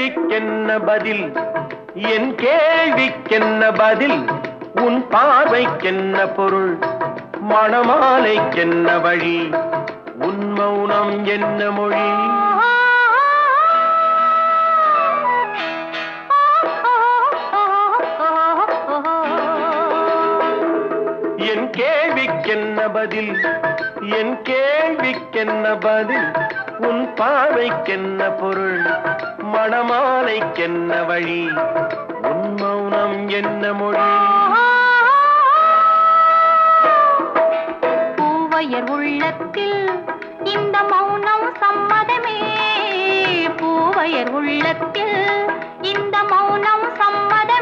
கேள்விக்கென்ன பதில் என் கேள்விக்கென்ன பதில் உன் பார்வைக்கென்ன பொருள் மணமாலைக்கென்ன வழி உன் மௌனம் என்ன மொழி என் கேள்விக்கென்ன பதில் என் கேள்விக்கென்ன பதில் உன் பார்வைக்கென்ன பொருள் மணமாலைக்கென்ன வழி உன் மௌனம் என்ன மொழி பூவையர் உள்ளத்தில் இந்த மௌனம் சம்மதமே பூவையர் உள்ளத்தில்